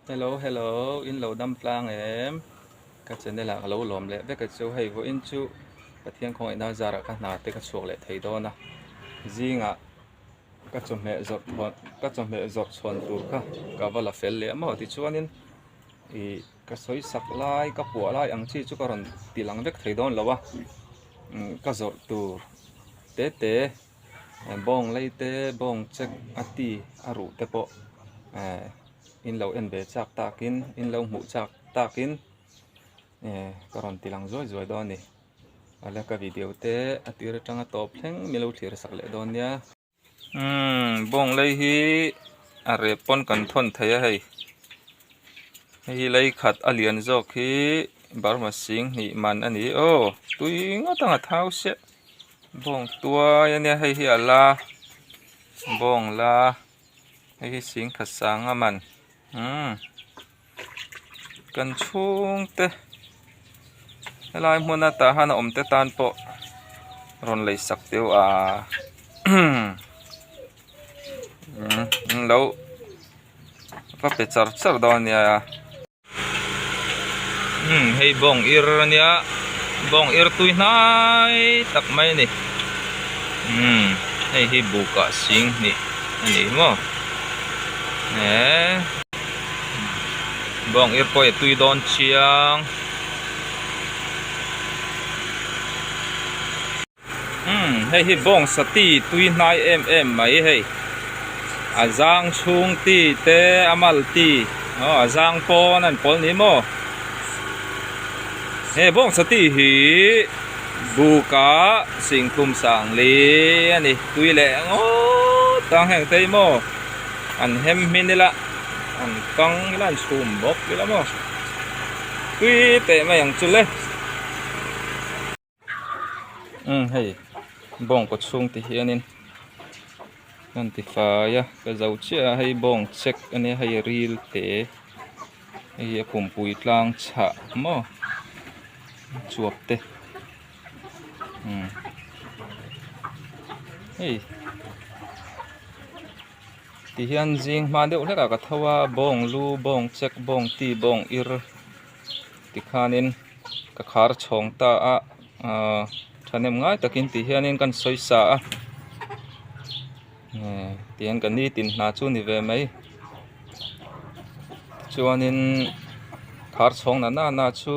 Hello, hello, in lâu đâm plang em. Các chân đây là lâu lòm lệ với cái chỗ hay vô in chú. Các thiên không ai nào ra ra các nà tới các chuộc lệ thấy đó nè. Riêng à, các chồng mẹ giọt thuận, các chồng mẹ giọt thuận tụ cả vào là phê lệ mà thì chú anh thì các soi sắc lại, các bùa lại, anh chị chú còn tì lăng vết thấy đó là ba. Các giọt tụ tế tế, bong lấy tế, bong check ati, aru tế bộ. In lâu en về chắc takin in lâu mũ chắc takin karon tilang rồi đó nè ala ka video te atira tanga top theng milo thir sak le don ya bong lei hi are pon kan thon thaya hei hi lei khat alian jok hi barma sing ni man ani o tui ngo tanga thau se bong tua ya ne hei hi ala bong la hei sing khasang aman kan chung te lai muna ta hana om te tan po ron lei sak teu a lo pa pe char char don ya hei bong ir nia bong ir tui nai tak mai ni hei hi buka sing ni ani mo bong ir po tui don chiang hei hi bong sati tui nai em mai hei azang chung ti te amal ti azang po nan pol ni mo hei bong sati hi buka singkum sang le ani tui le ngo tang heng tei mo an hem minila an kang ilan chum bok ila mo tui te mai ang chule hei bong có chung thì hianin nan ti fa ya ka zau chia hay bong check ane hay reel te hay pum pui tlang cha mo chuap te hey ti hian jing ma deuh hleka ka thawa bong lu bong check bong ti bong ir ti khanin ka khar chhong ta a thanem ngai takin ti hianin kan soi sa a tian kan ni tin na chu ni ve mai chuanin khar chhong na chu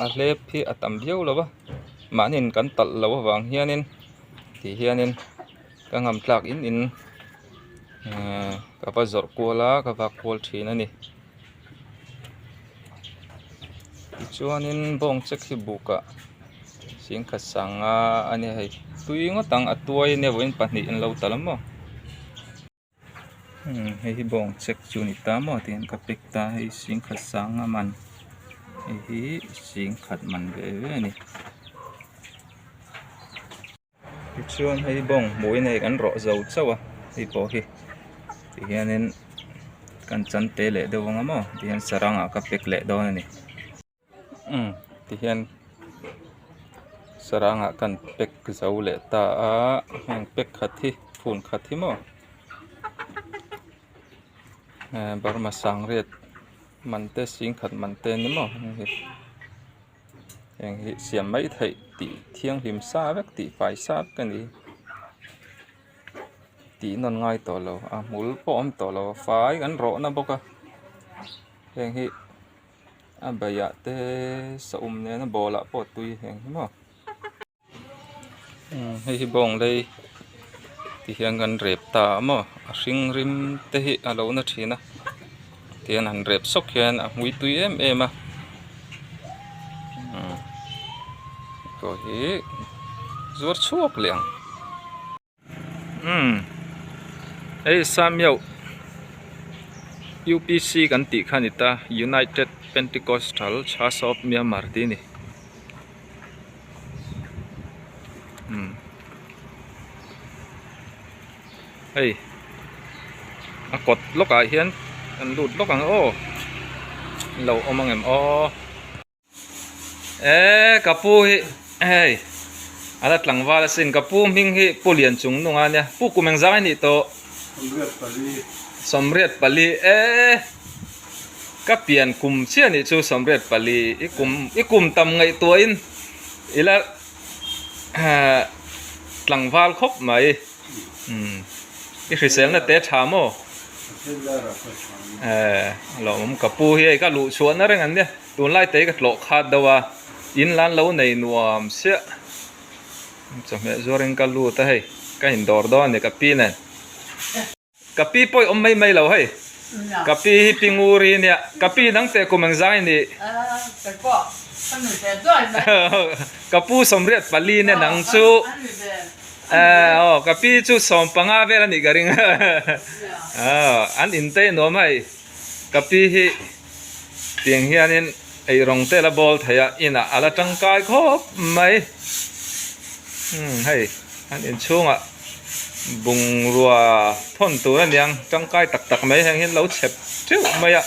a hlep hi atam biau lawa manin kan tal lawa wang hianin ti hianin ka ngam tlak in ka pa zor kola ka va kol thin ani chuanin bong check hi buka sing khasanga ani hei tui ngo tang atuai ne voin pahni in lo talam mo hei bong check chu ni ta mo tin ka pek ta hei sing khasanga man hei sing khat man ve ve ni chuan hei bong moi nei kan ro zo chawa hei po hi ti hianin kan chan te le dewanga mo ti hian saranga ka pek le do ni ti hian saranga kan pek zau le ta a heng pek khathi phun khathi mo barma sang ret mante sing khat mante ni mo heng hi siam mai thei ti thiang him sa vek ti pai sa kan ni ti non ngai to lo a mul po om to lo fai kan ro na boka heng hi abaya te sa ne na bola po tui heng mo hei bong đây thì hiện gần rệp ta mà sinh rim te hi alo na thina tiền han rệp sốc hiền mui tui em à rồi hi ruột chuộc liền ấy sam yêu UPC kan ti khanita United Pentecostal Church of Myanmar ti ni hey cột lốc à hiền anh lụt lốc ang ô lẩu ông mang em ô kapu hi hey alat lang wala sin kapu ming hi pulian chung nunga nya pu kumeng zai ni to somriat pali các biển cùng chia này chú sầm rệt pali ít cùng tầm ngày tuổi là lăng val khóc mày ít khi xem là tết chả mò lọ mắm cà pu hi cái lụ chuột nó đấy ngắn đi tuần lai tới cái lọ khát đâu à in lan lâu này nuam xía cho mẹ cho anh cái lụ ta hay cái hình đỏ đó này cái pi này cái pi poi ông mấy lâu hay cái pi pinguri nè cái pi nắng tệ của mình dai nè cái pu sầm riết pali nè nắng chú cái pi chú sầm panga về là nị cái ring anh in tê nó mày cái pi hi tiếng hiền nên ai rong tê là ball thấy à in ala trăng cai khóc mày hay anh in chung à bùng rùa thôn tù nó niang trăng cai tắc mấy hàng hiền lâu chép chứ mày à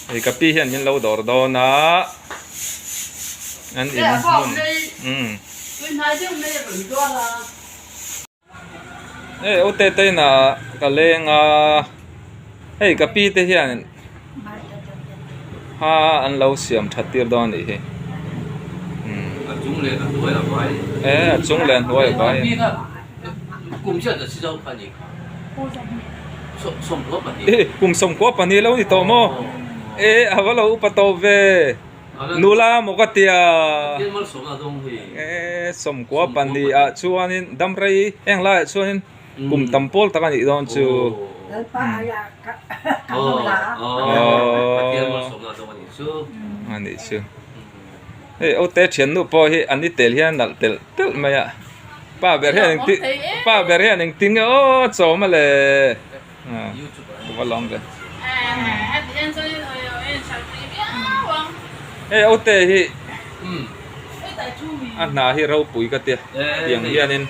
cái pi hiền hiền lâu đỏ đỏ na anh in ô tê tê na cái leng hey cái pi tê hiền ha anh lâu xiêm thật tiêu đó này he chúng lên là đuổi là cái chúng lên đuổi là cái cùng chơi là sao phải nhỉ sống quá phải cùng sống quá phải lâu thì to mò à vào lâu bắt đầu về nula một cái tia sống quá phải đi chú anh đâm ray anh lại chú anh cùng tầm pol ta cái gì đó chú anh đi chú ô tết chuyện nụ po hi anh đi tel hiền nal tel mày à pa ber hiền tiếng ô cho mà lệ vào lòng rồi ô tết hi anh na hi rau bụi cái tia tiếng hiền nên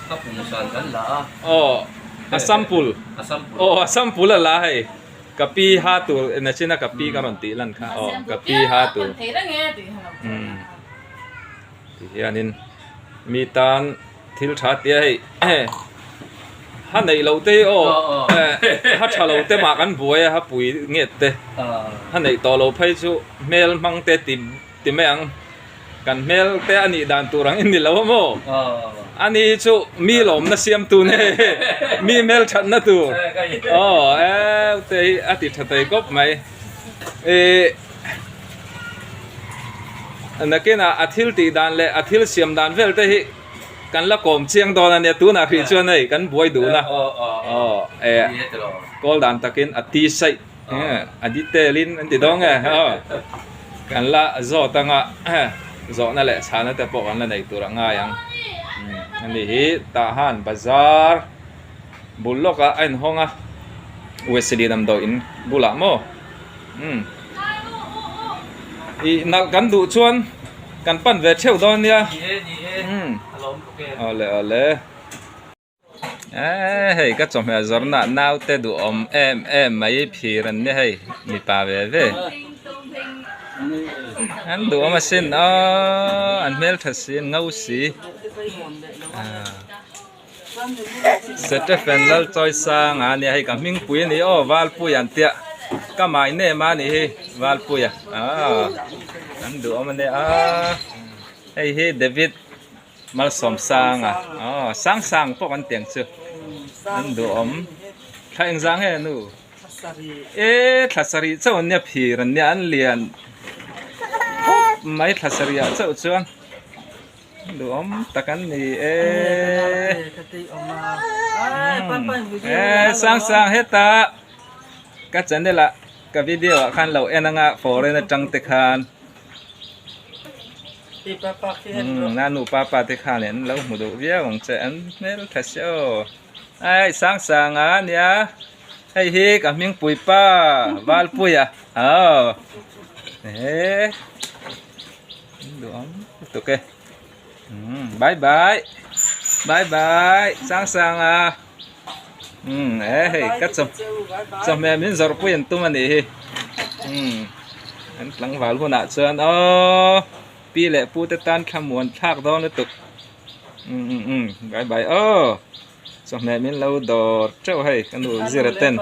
các vùng sản gần là asampul asampul là hay kapi hatu na china kapi karon ti lan kha kapi hatu thì anin mi tan thil tha ti ai ha nei lo te ha cha lo te ma kan buai ha pui nge te ha nei to lo phai chu mel mang te ti meang kan mel te ani dan turang in ni lo mo ani chu mi lom na siam tu ne mi mel chat na tu te ati thatai kop mai na ke na athil ti dan le athil siam dan vel te hi kan la kom chiang do na ne tu na khri chuan nei kan buai du na kol dan takin ati sai adi te lin an ti dong kan la zo tanga zo na le chana te po kan la nei tur anga yang ani hi tahan bazar buloka ain honga weseli nam do in bula mo i nal kan du chuan kan pan ve theu don nia ole hey ka chom ya zorna naw te du em mai phiran ne hey mi pa ve anh đủ mà xin anh mel thật xin ngâu xí sẽ trở thành là trôi sang anh này hay cả mình bùi này val bùi anh tiệt cái máy này mà này val bùi anh đủ mà này hay David mal som sang sang po anh tiếng chưa anh đủ thay anh giang hay nu thasari cho anh nhập phi anh này anh liền mấy thasari cho chuan đủ takan ni sang hết ta các chân đây là cái video khan lâu em nga phổ lên trăng tịch khan nanu papa tịch khan nên lâu một độ vía bằng trẻ anh nên thật sao ai sang á nhá hay hi cả miếng bùi pa val bùi đủ ok bye bye sang cắt xong mẹ miếng giọt quên tung anh đi anh lắng vào luôn ạ sơn pi lệ pu tê tan khăm muốn thác đó nó tục bye cho mẹ mình lâu đỏ trâu hay cái nụ zira ten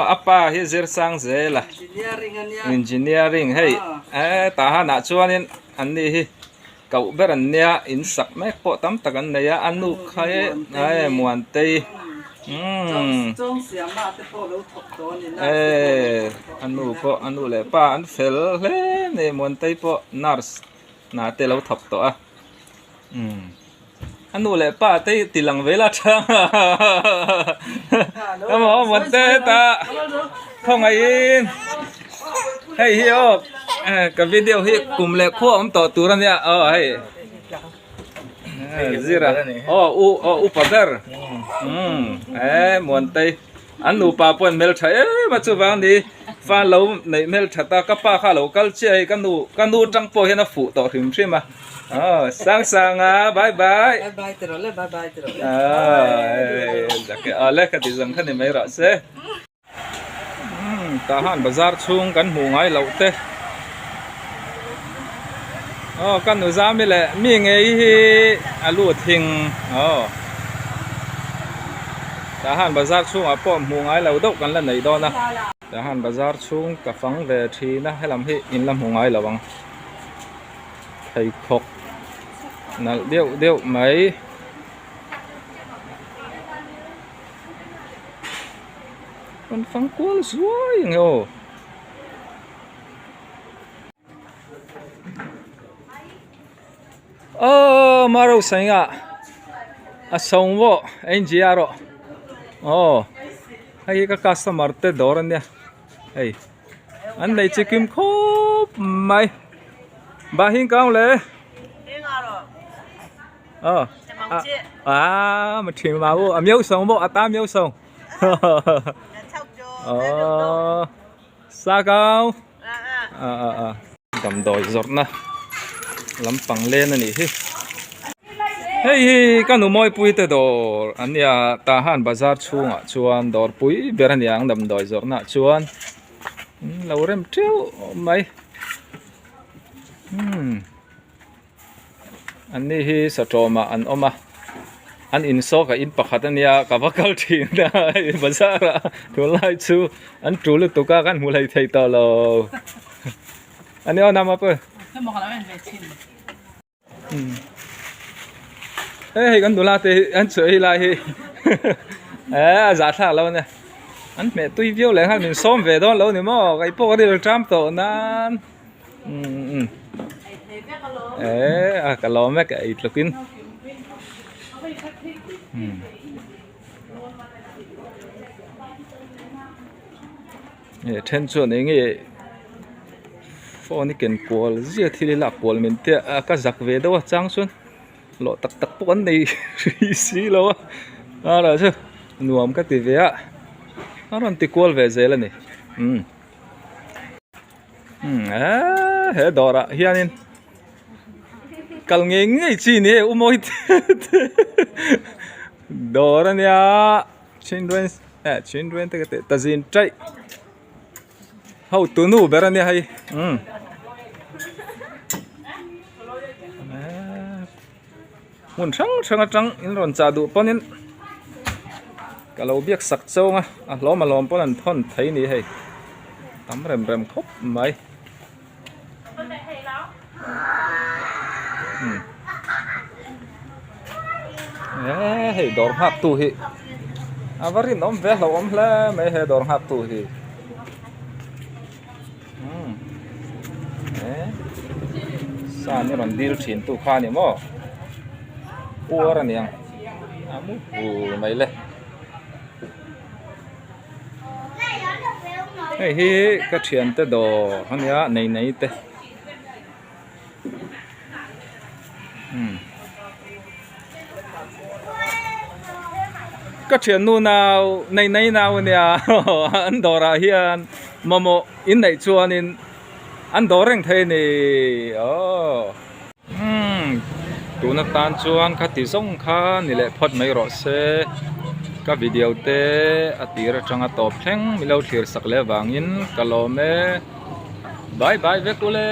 apa hi zir sang zela engineering hay ta ha na chuan an ni hi cậu bé anh nia in sặc mấy bộ tắm tạc anh này anh nụ khai ai muan tây anh nụ lệ pa anh phèl lệ này muan tây po nurse na tê lâu thọc to anh nụ lệ pa tây tilang về là chăng em hỏi muan tây ta không ai in hay hiếu cái video hi cùng lệ khô ông tỏ tu ra nha hay zira upadar muan tây anh nu pa pon mel thai mà chu vang đi pha lâu này mel thata kapa kha lo kal che kan nu trăng po hena phụ tỏ thim thim mà sang sang bye bye cái lệ cái gì rằng cái này mấy rõ se ta han bazar chung kan mu ngai lo te kan nu za mi le mi nge hi alu thing ta han bazar chung a pom mu ngai lo dok kan la nei do na ta han bazar chung ka phang ve thi na helam hi in lam mu ngai lo wang thai khok nal deu mai con phăng cuốn suối ngô maro sang song wo engineer hay cái customer te doran nha hey anh đây chỉ kim khốp mày bà hiên cao lệ mà chuyện mà vô miêu song vô ta miêu song sa cao đầm đồi giọt na lắm bằng lên này hey cái nụ môi bụi thế đó anh ya ta han bazar chung chuan đor bụi bê anh yang đầm đồi giọt na chuan lâu rem treo mày anh đi hi sa trò mà anh oma anh in so ka in pakhat ania ka vakal thin na bazar tu lai chu anh tru lu tu ka kan mu lai thei to lo anh eo nam apa hey kan dula te anh choi lai hi za tha lo ne anh mẹ tui view lại han min som về đó lo ni mo cái po đi tram to nan ka lo me ka it lukin ten chuan nge phone ken call zia thili la call min te ka zak ve do chang chuan lo tak tak pon nei si lo ara chu nuam ka ti ve a aron ti call ve zel ani he dora hianin kal nge chi ni umoi dora nia children te tazin trai hau tu nu berani hai mun sang in ron cha du ponin kalau biak sak chonga lom pon an thon thei ni hei tam rem khop mai hei dor hap tu hi avarin om ve lo om la mai he dor hap tu hi sa ni ron dil thin tu kha ni mo ora niang amu mai le hei hi ka thian te do hania nei te ka thian nu nào nei nào nia an dora hian momo in nei chuan in an doreng thei ni tu na tan chuan kha ti zong kha ni le phot mai ro se ka video te atira changa top thleng milo thlir sak le wangin kalome bye bye vekule